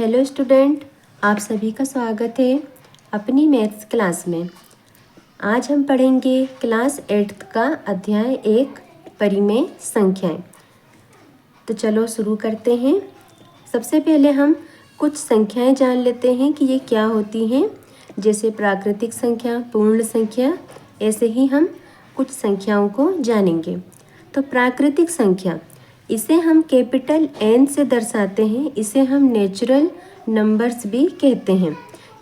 Hello student, आप सभी का स्वागत है अपनी मैथ्स क्लास में। आज हम पढ़ेंगे क्लास 8th का अध्याय 1 परिमेय संख्याएं। तो चलो शुरू करते हैं। सबसे पहले हम कुछ संख्याएं जान लेते हैं कि ये क्या होती हैं। जैसे प्राकृतिक संख्या, पूर्ण संख्या, ऐसे ही हम कुछ संख्याओं को जानेंगे। तो प्राकृतिक संख्या, इसे हम कैपिटल N से दर्शाते हैं। इसे हम नेचुरल नंबर्स भी कहते हैं।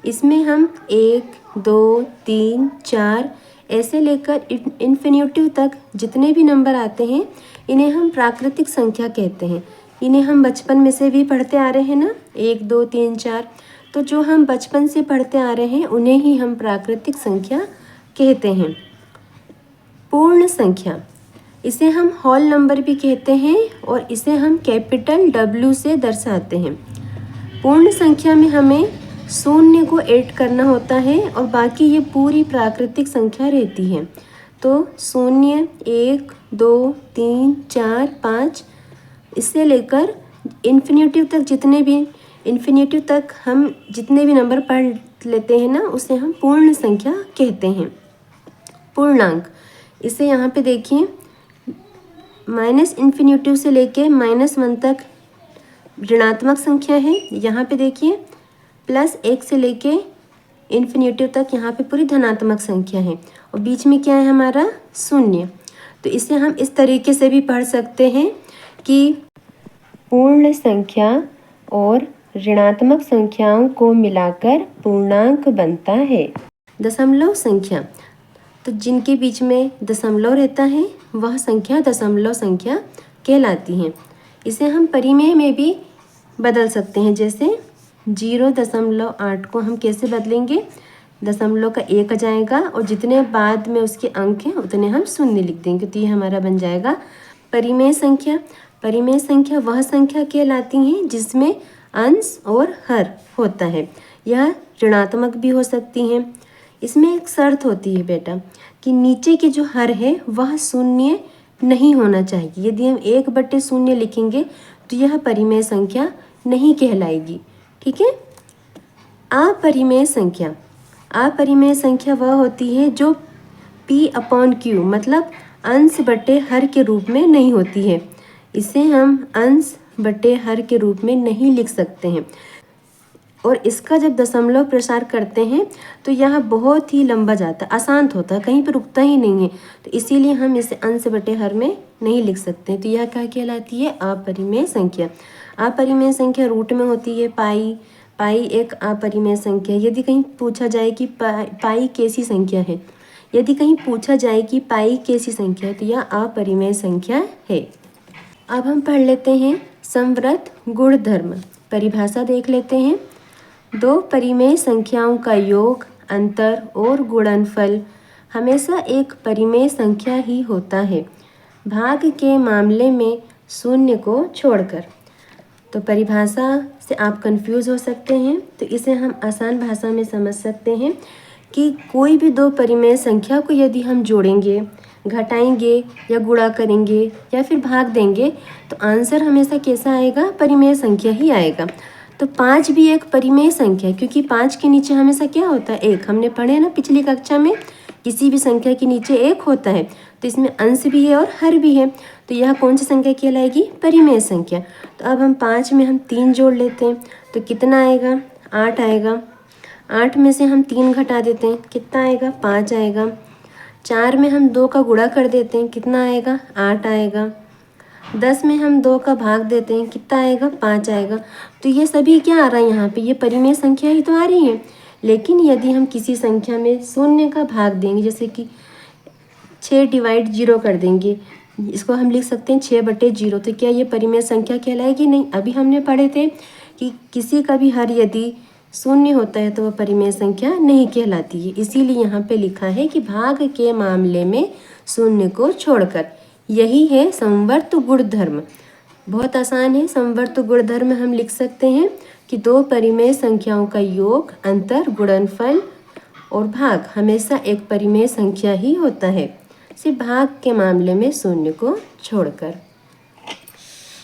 इसमें हम 1, 2, 3, 4 ऐसे लेकर इन्फिनिटिव तक जितने भी नंबर आते हैं इन्हें हम प्राकृतिक संख्या कहते हैं। इन्हें हम बचपन में से भी पढ़ते आ रहे हैं ना, 1, 2, 3, 4। तो जो हम बचपन से पढ़ते आ रहे हैं उन्हें ही हम प्राकृतिक संख्या कहते हैं। पूर्ण संख्या, इसे हम होल नंबर भी कहते हैं और इसे हम कैपिटल W से दर्शाते हैं। पूर्ण संख्या में हमें शून्य को ऐड करना होता है और बाकी ये पूरी प्राकृतिक संख्या रहती है। तो 0, 1, 2, 3, 4, 5 इससे लेकर इन्फिनिटिव तक हम जितने भी नंबर पढ़ लेते हैं ना, उसे हम पूर्ण संख्या कहते हैं। पूर्णांक, इसे यहाँ पे देखिए, -इन्फिनिटिव से लेके -1 तक ऋणात्मक संख्या है। यहाँ पे देखिए +1 से लेके इन्फिनिटिव तक यहाँ पे पूरी धनात्मक संख्या है और बीच में क्या है हमारा, शून्य। तो इसे हम इस तरीके से भी पढ़ सकते हैं कि पूर्ण संख्या और ऋणात्मक संख्याओं को मिलाकर पूर्णांक बनता है। दशमलव संख्या, तो जिनके बीच में दशमलव रहता है वह संख्या दशमलव संख्या कहलाती हैं। इसे हम परिमेय में भी बदल सकते हैं। जैसे 0.8 को हम कैसे बदलेंगे, दशमलव का 1 आ जाएगा और जितने बाद में उसके अंक हैं उतने हम शून्य लिख देंगे, तो ये हमारा बन जाएगा परिमेय संख्या। परिमेय संख्या वह संख्या कहलाती हैं जिसमें अंश और हर होता है। यह ऋणात्मक भी हो सकती हैं। इसमें एक शर्त होती है बेटा कि नीचे के जो हर है वह शून्य नहीं होना चाहिए। यदि हम 1/0 लिखेंगे तो यह परिमेय संख्या नहीं कहलाएगी। ठीक है। अपरिमेय संख्या, अपरिमेय संख्या वह होती है जो P/Q मतलब अंश बटे हर के रूप में नहीं होती है। इसे हम अंश बटे हर के रूप में नहीं लिख सकते हैं और इसका जब दशमलव प्रसार करते हैं तो यह बहुत ही लंबा जाता है, अशांत होता है, कहीं पर रुकता ही नहीं है। तो इसीलिए हम इसे अंश बटे हर में नहीं लिख सकते। तो यह क्या कहलाती है, अपरिमेय संख्या। अपरिमेय संख्या रूट में होती है पाई। पाई एक अपरिमेय संख्या। यदि कहीं पूछा जाए कि पाई कैसी संख्या है, यदि कहीं पूछा जाए कि पाई कैसी संख्या है तो यह अपरिमेय संख्या है। अब हम पढ़ लेते हैं संवृत गुणधर्म। परिभाषा देख लेते हैं। दो परिमेय संख्याओं का योग, अंतर और गुणनफल हमेशा एक परिमेय संख्या ही होता है, भाग के मामले में शून्य को छोड़कर। तो परिभाषा से आप कंफ्यूज हो सकते हैं, तो इसे हम आसान भाषा में समझ सकते हैं कि कोई भी दो परिमेय संख्या को यदि हम जोड़ेंगे, घटाएंगे या गुणा करेंगे या फिर भाग देंगे तो आंसर हमेशा कैसा आएगा, परिमेय संख्या ही आएगा। तो 5 भी एक परिमेय संख्या है क्योंकि 5 के नीचे हमेशा क्या होता है, 1। हमने पढ़े ना पिछली कक्षा में, किसी भी संख्या के नीचे 1 होता है। तो इसमें अंश भी है और हर भी है, तो यह कौन सी संख्या कहलाएगी, परिमेय संख्या। तो अब हम 5 में हम 3 जोड़ लेते हैं तो कितना आएगा, 8 आएगा। 8 में से हम 3 घटा देते हैं, कितना आएगा, 5 आएगा। 4 में हम 2 का गुणा कर देते हैं, कितना आएगा, 8 आएगा। 10 में हम 2 का भाग देते हैं, कितना आएगा, 5 आएगा। तो ये सभी क्या आ रहा है यहाँ पे, ये परिमेय संख्या ही तो आ रही है। लेकिन यदि हम किसी संख्या में शून्य का भाग देंगे, जैसे कि 6/0 कर देंगे, इसको हम लिख सकते हैं 6/0, तो क्या ये परिमेय संख्या कहलाएगी, नहीं। अभी हमने पढ़े थे कि किसी का भी हर यदि शून्य होता है तो वह परिमेय संख्या नहीं कहलाती है। इसीलिए यहाँ पे लिखा है कि भाग के मामले में शून्य को छोड़कर। यही है संवर्त गुणधर्म। बहुत आसान है। संवर्त गुणधर्म हम लिख सकते हैं कि दो परिमेय संख्याओं का योग, अंतर, गुणनफल और भाग हमेशा एक परिमेय संख्या ही होता है, सिर्फ भाग के मामले में शून्य को छोड़कर।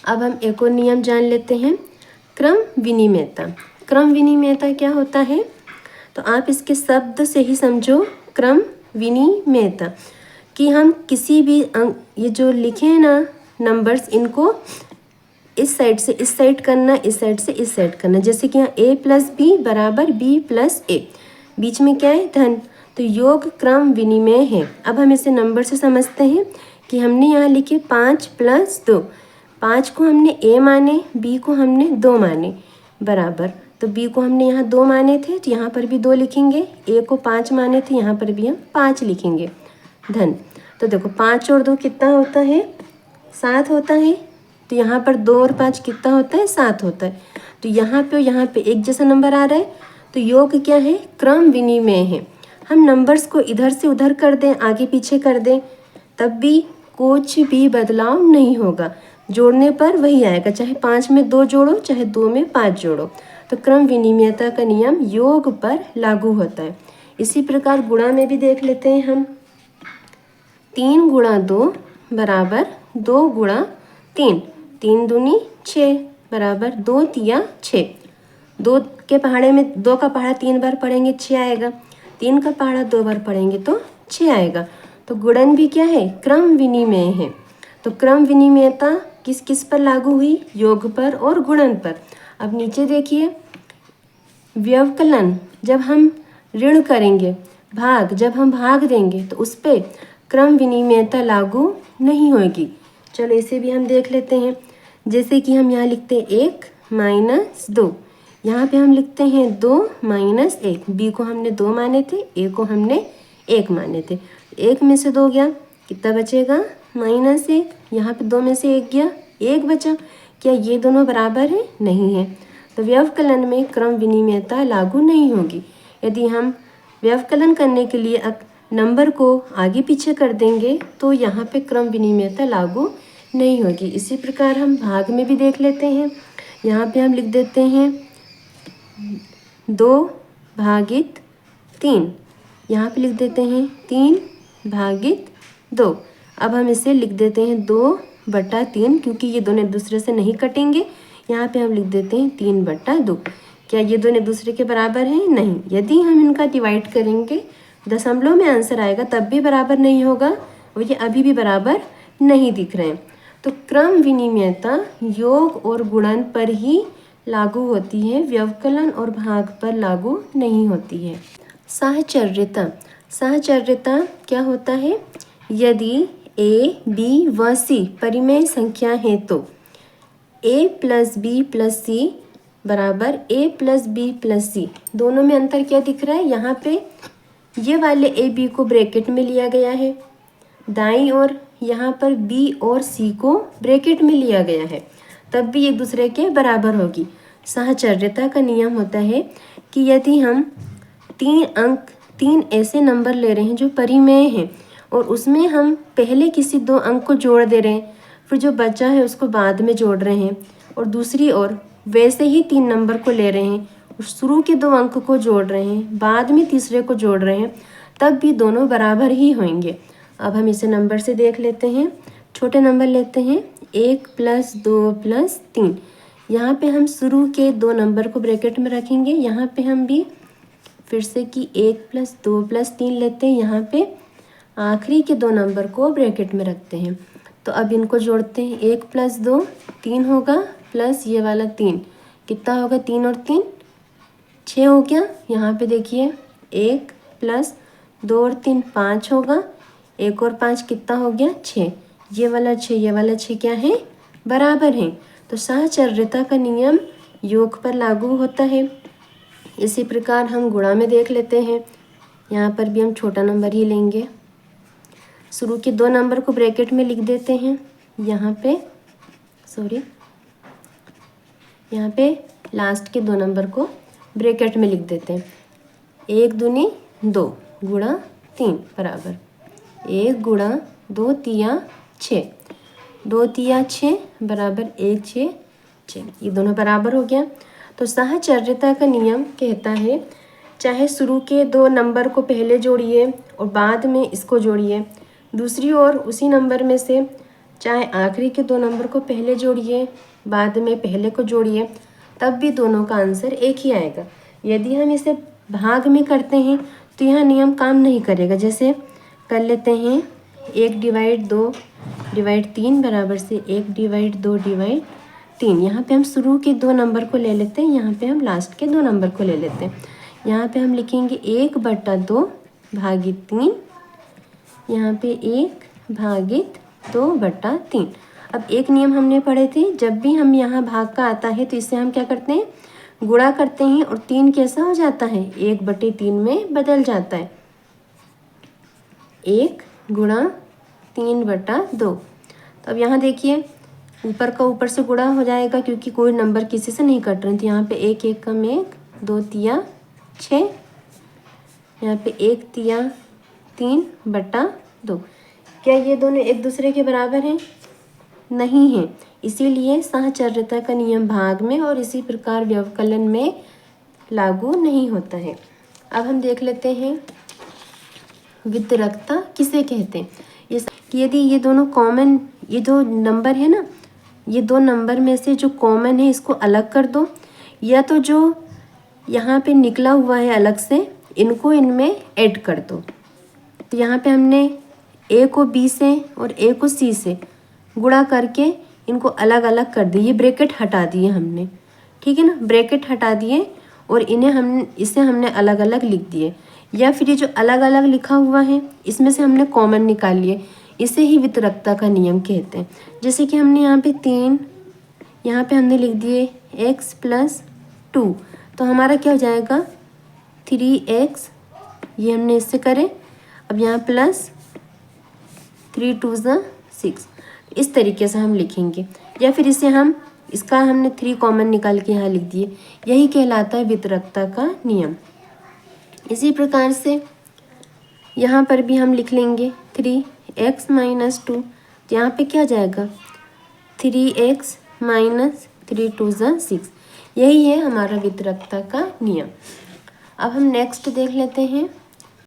अब हम एक और नियम जान लेते हैं। क्रम विनिमयता। क्रम विनिमयता क्या होता है, तो आप इसके शब्द से ही समझो। क्रम विनिमयता कि हम किसी भी अंक, ये जो लिखे हैं ना नंबर्स, इनको इस साइड से इस साइड करना, इस साइड से इस साइड करना। जैसे कि यहाँ a प्लस बी बराबर b प्लस ए, बीच में क्या है, धन, तो योग क्रम विनिमय है। अब हम इसे नंबर से समझते हैं कि हमने यहाँ लिखे 5 प्लस 2, 5 को हमने a माने, b को हमने 2 माने, बराबर, तो b को हमने यहाँ 2 माने थे तो यहाँ पर भी 2 लिखेंगे, a को 5 माने थे यहाँ पर भी हम 5 लिखेंगे, धन। तो देखो 5 और 2 कितना होता है, 7 होता है। तो यहाँ पर 2 और 5 कितना होता है, 7 होता है। तो यहाँ पे और यहाँ पे एक जैसा नंबर आ रहा है, तो योग क्या है, क्रम विनिमय है। हम नंबर्स को इधर से उधर कर दें, आगे पीछे कर दें, तब भी कुछ भी बदलाव नहीं होगा, जोड़ने पर वही आएगा, चाहे 5 में 2 जोड़ो, चाहे 2 में 5 जोड़ो। तो क्रम विनिमयता का नियम योग पर लागू होता है। इसी प्रकार गुणा में भी देख लेते हैं हम। 3 गुणा 2 बराबर 2 गुणा 3, 3 दूनी 6 बराबर 2 तिया 6। 2 के पहाड़े में 2 का पहाड़ा 3 बार पढ़ेंगे 6 आएगा, 3 का पहाड़ा 2 बार पढ़ेंगे तो 6 आएगा। तो गुणन भी क्या है, क्रम विनिमय है। तो क्रम विनिमयता किस किस पर लागू हुई, योग पर और गुणन पर। अब नीचे देखिए, व्यवकलन जब हम ऋण करेंगे, भाग जब हम भाग देंगे, तो उस पर क्रम विनिमयता लागू नहीं होगी। चलो इसे भी हम देख लेते हैं। जैसे कि हम यहाँ लिखते हैं 1 माइनस 2, यहाँ पे हम लिखते हैं 2 माइनस 1। बी को हमने 2 माने थे, ए को हमने 1 माने थे। 1 में से 2 गया, कितना बचेगा, -1। यहाँ पे 2 में से 1 गया, 1 बचा। क्या ये दोनों बराबर है, नहीं है, तो व्यवकलन में क्रम विनिमयता लागू नहीं होगी। यदि हम व्यवकलन करने के लिए नंबर को आगे पीछे कर देंगे तो यहाँ पे क्रम विनिमयता लागू नहीं होगी। इसी प्रकार हम भाग में भी देख लेते हैं। यहाँ पे हम लिख देते हैं 2 भागित 3, यहाँ पे लिख देते हैं 3 भागित 2। अब हम इसे लिख देते हैं 2/3, क्योंकि ये दोनों एक दूसरे से नहीं कटेंगे। यहाँ पे हम लिख देते हैं 3/2। क्या ये दोनों एक दूसरे के बराबर हैं, नहीं। यदि हम इनका डिवाइड करेंगे, दशमलव में आंसर आएगा, तब भी बराबर नहीं होगा, और ये अभी भी बराबर नहीं दिख रहे हैं। तो क्रम विनिमयता योग और गुणन पर ही लागू होती है, व्यवकलन और भाग पर लागू नहीं होती है। साहचर्यता, साहचर्यता क्या होता है, यदि ए बी व सी परिमेय संख्या है तो a प्लस बी प्लस सी बराबर a प्लस बी प्लस सी। दोनों में अंतर क्या दिख रहा है, यहाँ पे ये वाले ए बी को ब्रैकेट में लिया गया है, दाईं ओर यहाँ पर बी और सी को ब्रैकेट में लिया गया है, तब भी एक दूसरे के बराबर होगी। साहचर्यता का नियम होता है कि यदि हम 3 ऐसे नंबर ले रहे हैं जो परिमेय हैं, और उसमें हम पहले किसी 2 अंक को जोड़ दे रहे हैं, फिर जो बचा है उसको बाद में जोड़ रहे हैं, और दूसरी ओर वैसे ही 3 नंबर को ले रहे हैं, शुरू के 2 अंक को जोड़ रहे हैं, बाद में तीसरे को जोड़ रहे हैं, तब भी दोनों बराबर ही होंगे। अब हम इसे नंबर से देख लेते हैं। छोटे नंबर लेते हैं, 1 + 2 + 3। यहाँ पे हम शुरू के 2 नंबर को ब्रैकेट में रखेंगे। यहाँ पे हम भी फिर से कि 1 + 2 + 3 लेते हैं, यहाँ पे आखिरी के 2 नंबर को ब्रैकेट में रखते हैं। तो अब इनको जोड़ते हैं, 1 + 2 3 होगा, प्लस ये वाला 3, कितना होगा, 3 और 3 6 हो गया। यहाँ पे देखिए 1 + 2 और 3 5 होगा, 1 और 5 कितना हो गया, 6। ये वाला 6, ये वाला 6 क्या है, बराबर हैं। तो साहचर्यता का नियम योग पर लागू होता है। इसी प्रकार हम गुणा में देख लेते हैं। यहाँ पर भी हम छोटा नंबर ही लेंगे, शुरू के 2 नंबर को ब्रैकेट में लिख देते हैं। यहाँ पे लास्ट के 2 नंबर को ब्रैकेट में लिख देते हैं। 1 दूनी 2 गुणा 3 बराबर 1 गुणा 2 तिया 6, 2 तिया 6 बराबर 1 6 6, ये दोनों बराबर हो गया। तो साहचर्यता का नियम कहता है, चाहे शुरू के 2 नंबर को पहले जोड़िए और बाद में इसको जोड़िए, दूसरी ओर उसी नंबर में से चाहे आखिरी के 2 नंबर को पहले जोड़िए, बाद में पहले को जोड़िए, तब भी दोनों का आंसर एक ही आएगा। यदि हम इसे भाग में करते हैं तो यह नियम काम नहीं करेगा। जैसे कर लेते हैं 1/2/3 बराबर से 1/2/3। यहाँ पे हम शुरू के 2 नंबर को ले लेते हैं, यहाँ पे हम लास्ट के 2 नंबर को ले लेते हैं। यहाँ पे हम लिखेंगे 1/2 भागित 3, यहाँ पे 1/2/3। अब एक नियम हमने पढ़े थे, जब भी हम यहाँ भाग का आता है तो इससे हम क्या करते हैं, गुणा करते हैं और 3 कैसा हो जाता है, 1/3 में बदल जाता है। 1 गुणा 3/2। तो अब यहाँ देखिए ऊपर का ऊपर से गुणा हो जाएगा क्योंकि कोई नंबर किसी से नहीं कट रहे थे। यहाँ पे 1 1 कम 1, 2 तिया 6, यहाँ पे 1 तिया 3/2। क्या ये दोनों एक दूसरे के बराबर हैं? नहीं है, इसीलिए साहचर्यता का नियम भाग में और इसी प्रकार व्यवकलन में लागू नहीं होता है। अब हम देख लेते हैं वितरकता किसे कहते हैं। इस कि यदि ये दोनों कॉमन, ये जो नंबर है ना, ये 2 नंबर में से जो कॉमन है इसको अलग कर दो, या तो जो यहाँ पे निकला हुआ है अलग से इनको इनमें ऐड कर दो। तो यहाँ पे हमने ए को बी से और ए को सी से गुणा करके इनको अलग अलग कर दिए, ब्रैकेट हटा दिए हमने, ठीक है ना, ब्रैकेट हटा दिए और इसे हमने अलग अलग लिख दिए। या फिर ये जो अलग अलग लिखा हुआ है इसमें से हमने कॉमन निकाल लिए, इसे ही वितरकता का नियम कहते हैं। जैसे कि हमने यहाँ पे 3, यहाँ पे हमने लिख दिए x + 2, तो हमारा क्या हो जाएगा 3x, ये हमने इससे करें। अब यहाँ प्लस 3 2 6, इस तरीके से हम लिखेंगे। या फिर इसे इसका हमने 3 कॉमन निकाल के यहाँ लिख दिए, यही कहलाता है वितरकता का नियम। इसी प्रकार से यहाँ पर भी हम लिख लेंगे 3x - 2, तो यहाँ पे क्या आ जाएगा 3x - 3 2 6, यही है हमारा वितरकता का नियम। अब हम नेक्स्ट देख लेते हैं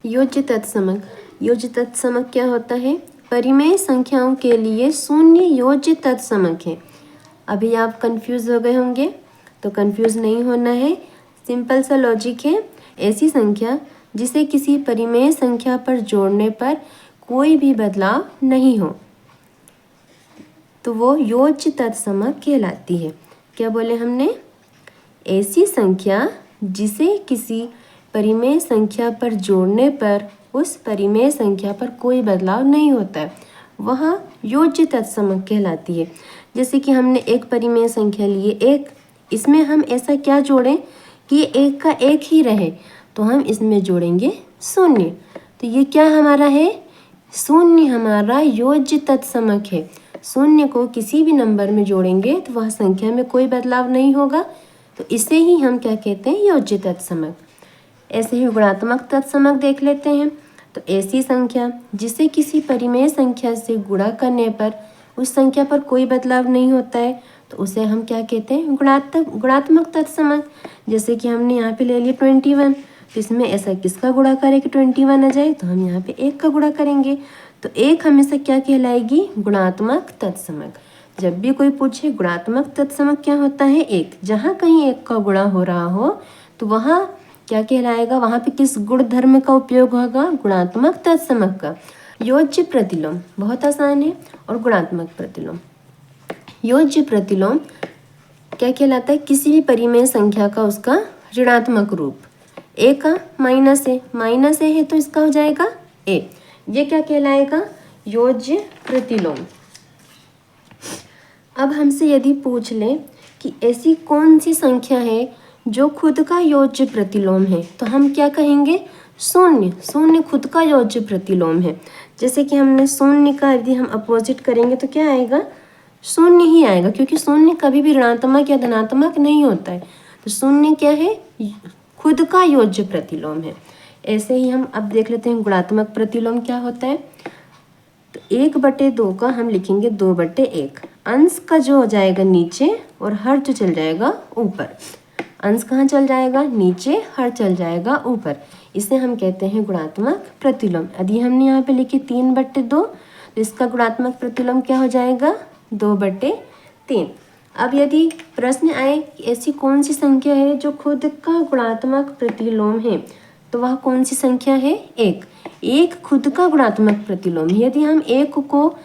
योज्य तत्समक। योज्य तत्समक क्या होता है, परिमेय संख्याओं के लिए शून्य योज्य तत्समक है। अभी आप कंफ्यूज हो गए होंगे, तो कंफ्यूज नहीं होना है, सिंपल सा लॉजिक है। ऐसी संख्या जिसे किसी परिमेय संख्या पर जोड़ने पर कोई भी बदलाव नहीं हो तो वो योज्य तत्समक कहलाती है। क्या बोले हमने, ऐसी संख्या जिसे किसी परिमेय संख्या पर जोड़ने पर उस परिमेय संख्या पर कोई बदलाव नहीं होता है, वह योज्य तत्समक कहलाती है। जैसे कि हमने एक परिमेय संख्या लिए 1, इसमें हम ऐसा क्या जोड़ें कि एक का एक ही रहे, तो हम इसमें जोड़ेंगे 0। तो ये क्या हमारा है, 0 हमारा योज्य तत्समक है। 0 को किसी भी नंबर में जोड़ेंगे तो वह संख्या में कोई बदलाव नहीं होगा, तो इसे ही हम क्या कहते हैं, योज्य तत्समक। ऐसे ही गुणात्मक तत्समक देख लेते हैं। तो ऐसी संख्या जिसे किसी परिमेय संख्या से गुणा करने पर उस संख्या पर कोई बदलाव नहीं होता है, तो उसे हम क्या कहते हैं, गुणात्मक तत्समक। जैसे कि हमने यहाँ पे ले लिया 21, तो इसमें ऐसा किसका गुणा करें कि 21 आ जाए, तो हम यहाँ पे 1 का गुणा करेंगे, तो 1 हमेशा क्या कहलाएगी, गुणात्मक तत्समक। जब भी कोई पूछे गुणात्मक तत्समक क्या होता है, 1, जहाँ कहीं 1 का गुणा हो रहा हो तो वहाँ क्या कहलाएगा, वहाँ पे किस गुण धर्म का उपयोग होगा, गुणात्मक तत्समक का। योज्य प्रतिलोम बहुत आसान है, और गुणात्मक प्रतिलोम। योज्य प्रतिलोम क्या कहलाता है, किसी भी परिमेय संख्या का उसका ऋणात्मक रूप। ए का माइनस ए है तो इसका हो जाएगा ए, ये क्या कहलाएगा, योज्य प्रतिलोम। अब हमसे यदि पूछ लें कि ऐसी कौन सी संख्या है जो खुद का योज्य प्रतिलोम है, तो हम क्या कहेंगे, 0 खुद का योज्य प्रतिलोम है। जैसे कि हमने 0 का यदि हम अपोजिट करेंगे तो क्या आएगा, 0 ही आएगा, क्योंकि 0 कभी भी ऋणात्मक या धनात्मक नहीं होता है। तो 0 क्या है, खुद का योज्य प्रतिलोम है। ऐसे ही हम अब देख लेते हैं गुणात्मक प्रतिलोम क्या होता है। तो 1/2 का हम लिखेंगे 2/1, अंश का जो हो जाएगा नीचे और हर जो चल जाएगा ऊपर। अंश कहाँ चल जाएगा, नीचे, हर चल जाएगा ऊपर, इसे हम कहते हैं गुणात्मक प्रतिलोम। यदि हमने यहाँ पे लिखी 3/2, तो इसका गुणात्मक प्रतिलोम क्या हो जाएगा, 2/3। अब यदि प्रश्न आए कि ऐसी कौन सी संख्या है जो खुद का गुणात्मक प्रतिलोम है, तो वह कौन सी संख्या है? एक खुद का गुणात्मक प्रतिलोम। यदि हम एक को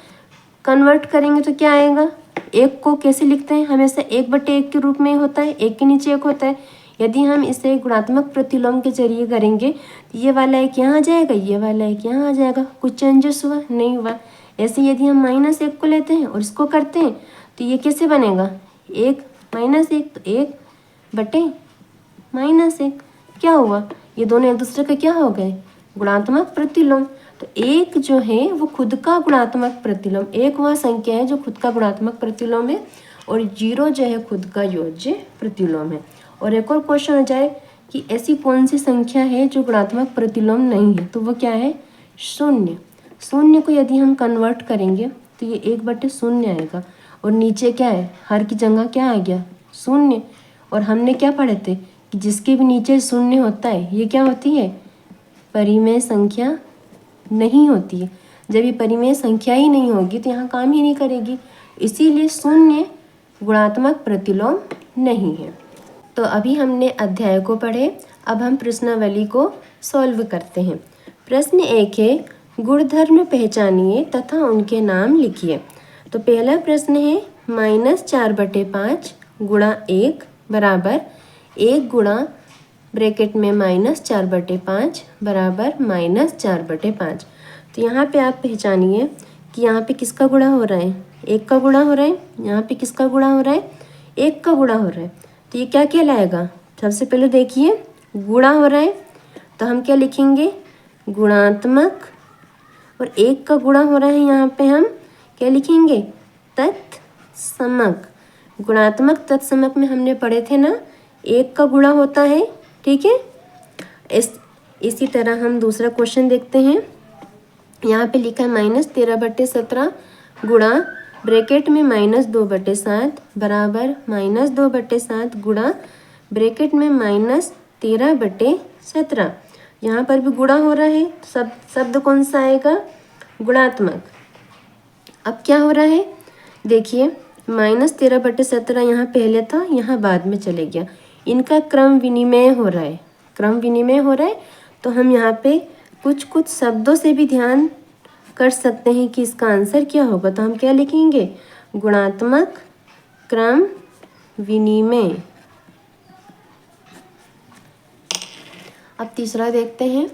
कन्वर्ट करेंगे तो क्या आएगा? एक को कैसे लिखते हैं? हमेशा 1/1 के रूप में होता है, एक के नीचे एक होता है। यदि हम इसे गुणात्मक प्रतिलोम के जरिए करेंगे तो ये वाला एक यहाँ आ जाएगा, ये वाला एक यहाँ आ जाएगा। कुछ चेंजेस हुआ? नहीं हुआ। ऐसे यदि हम -1 को लेते हैं और इसको करते हैं तो ये कैसे बनेगा? 1 -1 तो 1/-1 क्या हुआ? ये दोनों एक दूसरे का क्या हो गए? गुणात्मक प्रतिलोम। तो एक जो है वो खुद का गुणात्मक प्रतिलोम, एक वह संख्या है जो खुद का गुणात्मक प्रतिलोम है और 0 जो है खुद का योज्य प्रतिलोम है। और एक और क्वेश्चन हो जाए कि ऐसी कौन सी संख्या है जो गुणात्मक प्रतिलोम नहीं है, तो वो क्या है? 0। 0 को यदि हम कन्वर्ट करेंगे तो ये 1/0 आएगा और नीचे क्या है? हर की जगह क्या आ गया? 0। और हमने क्या पढ़े थे कि जिसके भी नीचे 0 होता है ये क्या होती है? परिमेय संख्या नहीं होती है। जब ये परिमेय संख्या ही नहीं होगी तो यहाँ काम ही नहीं करेगी, इसीलिए 0 गुणात्मक प्रतिलोम नहीं है। तो अभी हमने अध्याय को पढ़े, अब हम प्रश्नावली को सॉल्व करते हैं। प्रश्न 1 है, गुणधर्म पहचानिए तथा उनके नाम लिखिए। तो पहला प्रश्न है -4/5 गुणा 1 बराबर 1 गुणा ब्रैकेट में -4/5 बराबर -4/5। तो यहाँ पे आप पहचानिए कि यहाँ पे किसका गुणा हो रहा है? 1 का गुणा हो रहा है। यहाँ पे किसका गुणा हो रहा है? 1 का गुणा हो रहा है। तो ये क्या कहलाएगा? सबसे पहले देखिए गुणा हो रहा है तो हम क्या लिखेंगे? गुणात्मक। और 1 का गुणा हो रहा है, यहाँ पे हम क्या लिखेंगे? तत्समक। गुणात्मक तत्समक में हमने पढ़े थे ना, 1 का गुणा होता है, ठीक है। इसी तरह हम दूसरा क्वेश्चन देखते हैं। यहाँ पे लिखा है -13/17 गुणा ब्रैकेट में -2/7 बराबर -2/7 गुणा ब्रैकेट में -13/17। यहाँ पर भी गुणा हो रहा है, शब्द कौन सा आएगा? गुणात्मक। अब क्या हो रहा है? देखिए -13/17 यहाँ पहले था, यहाँ बाद में चले गया। इनका क्रम विनिमय हो रहा है, क्रम विनिमय हो रहा है। तो हम यहाँ पे कुछ शब्दों से भी ध्यान कर सकते हैं कि इसका आंसर क्या होगा। तो हम क्या लिखेंगे? गुणात्मक क्रम विनिमय। अब तीसरा देखते हैं,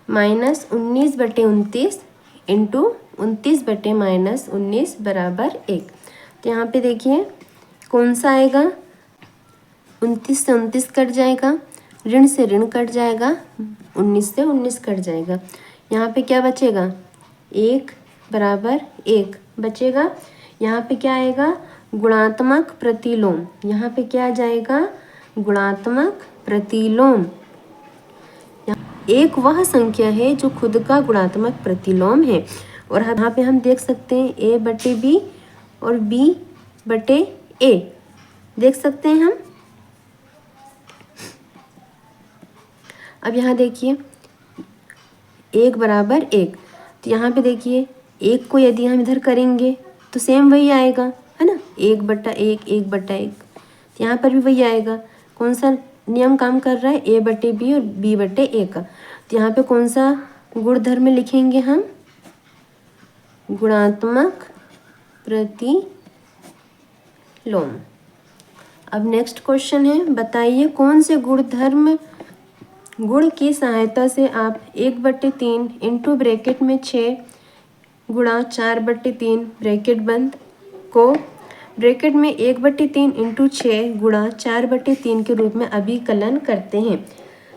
-19/29 इंटू 29/-19 बराबर 1। तो यहाँ पे देखिए कौन सा आएगा? 29 से 29 कट जाएगा, ऋण से ऋण कट जाएगा, 19 से 19 कट जाएगा। यहाँ पे क्या बचेगा? 1 बराबर 1 बचेगा। यहाँ पे क्या आएगा? गुणात्मक प्रतिलोम। यहाँ पे क्या आ जाएगा? गुणात्मक प्रतिलोम। एक वह संख्या है जो खुद का गुणात्मक प्रतिलोम है। और यहाँ पे हम देख सकते हैं a/b और b/a देख सकते हैं हम। अब यहाँ देखिए 1 बराबर 1, तो यहाँ पे देखिए 1 को यदि हम इधर करेंगे तो सेम वही आएगा, है ना? 1/1 1/1। तो यहाँ पर भी वही आएगा। कौन सा नियम काम कर रहा है? a/b और b/a का। तो यहाँ पे कौन सा गुणधर्म लिखेंगे हम? गुणात्मक प्रतिलोम। अब नेक्स्ट क्वेश्चन है, बताइए कौन से गुण की सहायता से आप 1/3 इंटू ब्रैकेट में 6 गुणा 4/3 ब्रैकेट बंद को ब्रैकेट में 1/3 इंटू 6 गुणा 4/3 के रूप में अभिकलन करते हैं।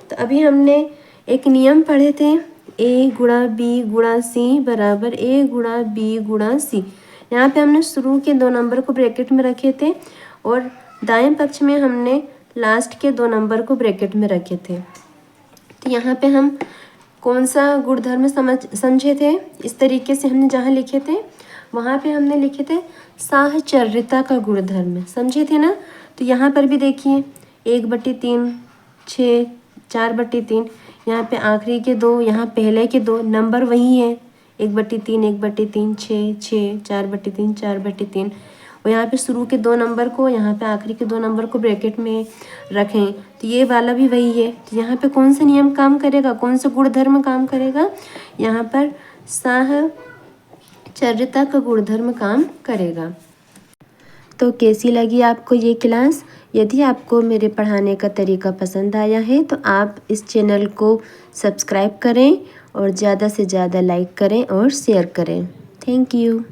तो अभी हमने एक नियम पढ़े थे, a गुणा b गुणा c बराबर a गुणा b गुणा c। यहाँ पे हमने शुरू के 2 नंबर को ब्रैकेट में रखे थे और दाएं पक्ष में हमने लास्ट के 2 नंबर को ब्रैकेट में रखे थे। तो यहाँ पे हम कौन सा गुणधर्म समझे थे? इस तरीके से हमने जहाँ लिखे थे वहाँ पे हमने लिखे थे साहचर्यता का गुणधर्म, समझे थे ना? तो यहाँ पर भी देखिए 1/3 6 4/3, यहाँ पे आखिरी के 2, यहाँ पहले के 2 नंबर वही है, 1/3 1/3 6 6 4/3 4/3। और यहाँ पे शुरू के 2 नंबर को, यहाँ पे आखिरी के 2 नंबर को ब्रैकेट में रखें, तो ये वाला भी वही है। तो यहाँ पे कौन सा नियम काम करेगा, कौन सा गुणधर्म काम करेगा, यहाँ पर साहचर्यता का गुणधर्म काम करेगा। तो कैसी लगी आपको ये क्लास? यदि आपको मेरे पढ़ाने का तरीका पसंद आया है तो आप इस चैनल को सब्सक्राइब करें और ज़्यादा से ज़्यादा लाइक करें और शेयर करें। Thank you.